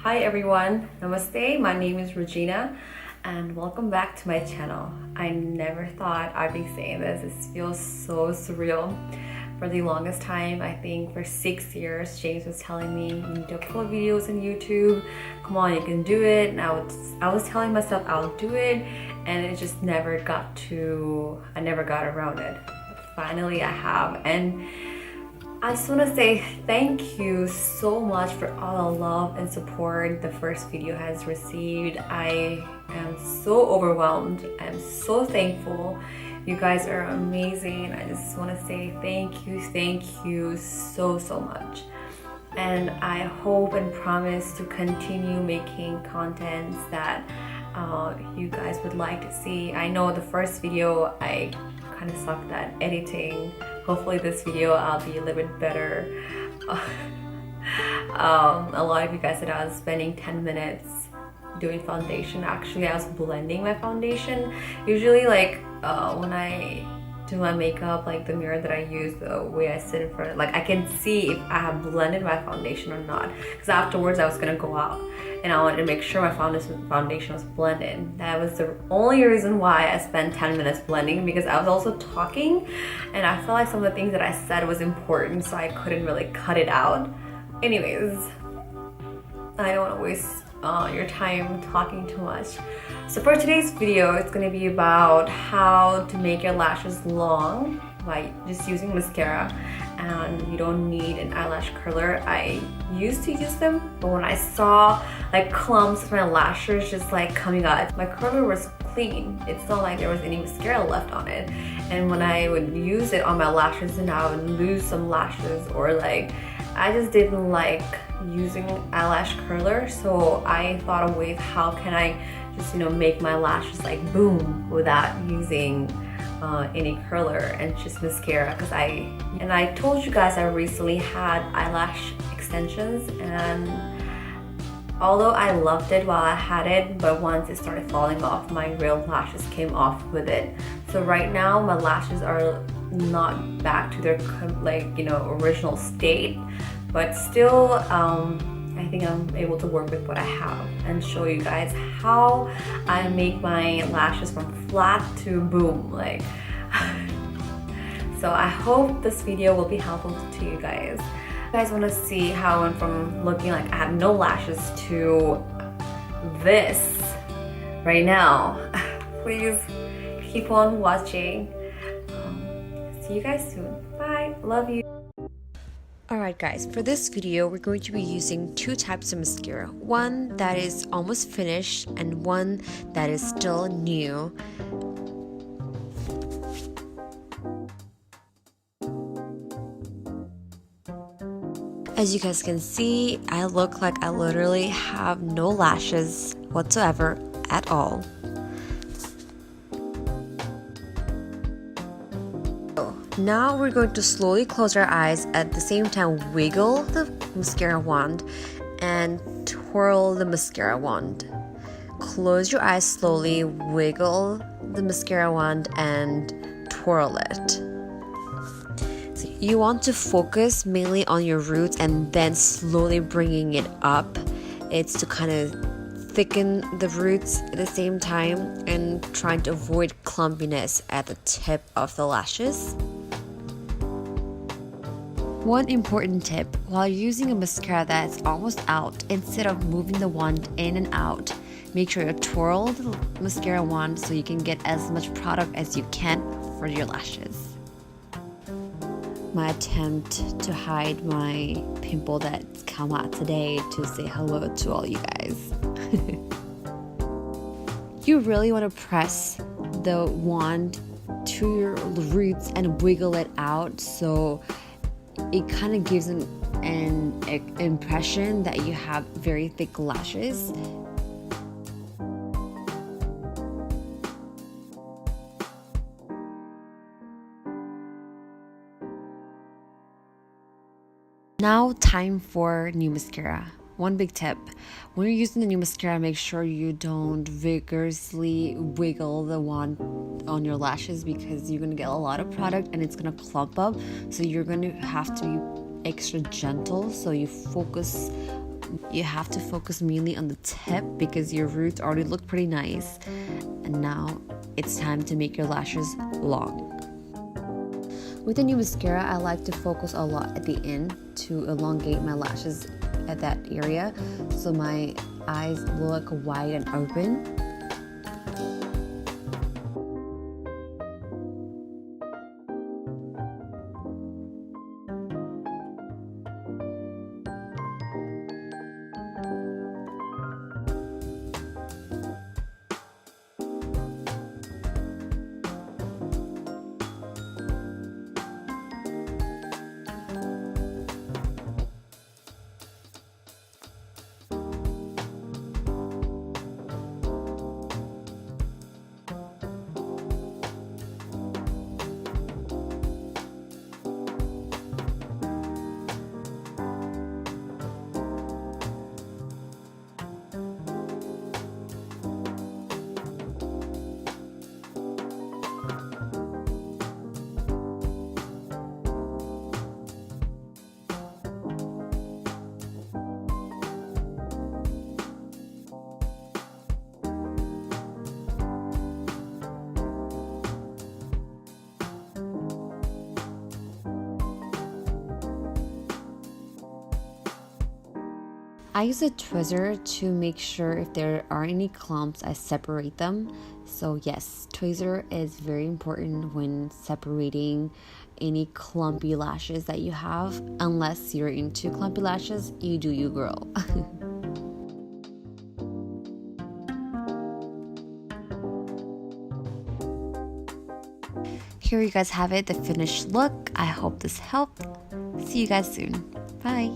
Hi everyone, Namaste, my name is Regina and welcome back to my channel. I never thought I'd be saying this. This feels so surreal. For the longest time, I think for 6 years, James was telling me, you need to upload videos on YouTube. Come on, you can do it. And I was telling myself I'll do it, and it just never got I never got around it. Finally I have, and I just want to say thank you so much for all the love and support the first video has received. I am so overwhelmed. I'm so thankful. You guys are amazing. I just want to say thank you so much. And I hope and promise to continue making contents that you guys would like to see. I know the first video I kind of sucked at editing. Hopefully this video I'll be a little bit better. A lot of you guys said I was spending 10 minutes doing foundation. Actually, I was blending my foundation. Usually when I do my makeup, like the mirror that I use, the way I sit in front, like I can see if I have blended my foundation or not, because afterwards I was gonna go out and I wanted to make sure my foundation was blended. That was the only reason why I spent 10 minutes blending, because I was also talking and I felt like some of the things that I said was important, so I couldn't really cut it out. Anyways, I don't want to waste your time talking too much. So for today's video, it's going to be about how to make your lashes long by just using mascara, and you don't need an eyelash curler. I used to use them, but when I saw like clumps of my lashes just like coming out, my curler was clean. It's not like there was any mascara left on it, and when I would use it on my lashes and I would lose some lashes, or like I just didn't like using eyelash curler. So I thought of ways, how can I just make my lashes like boom without using any curler and just mascara. Because I told you guys I recently had eyelash extensions, and although I loved it while I had it, but once it started falling off, my real lashes came off with it. So right now my lashes are not back to their original state, but still I think I'm able to work with what I have and show you guys how I make my lashes from flat to boom. So I hope this video will be helpful to you guys. You guys want to see how I went from looking like I have no lashes to this right now. Please keep on watching. See you guys soon. Bye. Love you. Alright guys, for this video we're going to be using two types of mascara. One that is almost finished and one that is still new. As you guys can see, I look like I literally have no lashes whatsoever at all. Now we're going to slowly close our eyes, at the same time wiggle the mascara wand and twirl the mascara wand. Close your eyes slowly, wiggle the mascara wand and twirl it. So you want to focus mainly on your roots and then slowly bringing it up. It's to kind of thicken the roots at the same time and trying to avoid clumpiness at the tip of the lashes. One important tip, while using a mascara that's almost out, instead of moving the wand in and out, make sure you twirl the mascara wand so you can get as much product as you can for your lashes. My attempt to hide my pimple that's come out today to say hello to all you guys. You really want to press the wand to your roots and wiggle it out, so it kind of gives an impression that you have very thick lashes. Now time for new mascara. One big tip, when you're using the new mascara, make sure you don't vigorously wiggle the wand on your lashes, because you're going to get a lot of product and it's going to clump up. So you're going to have to be extra gentle, so you focus You have to focus mainly on the tip because your roots already look pretty nice. And now it's time to make your lashes long. With the new mascara, I like to focus a lot at the end to elongate my lashes at that area so my eyes look wide and open. I use a tweezer to make sure if there are any clumps, I separate them. So yes, tweezer is very important when separating any clumpy lashes that you have. Unless you're into clumpy lashes, you do you, girl. Here you guys have it, the finished look. I hope this helped. See you guys soon. Bye.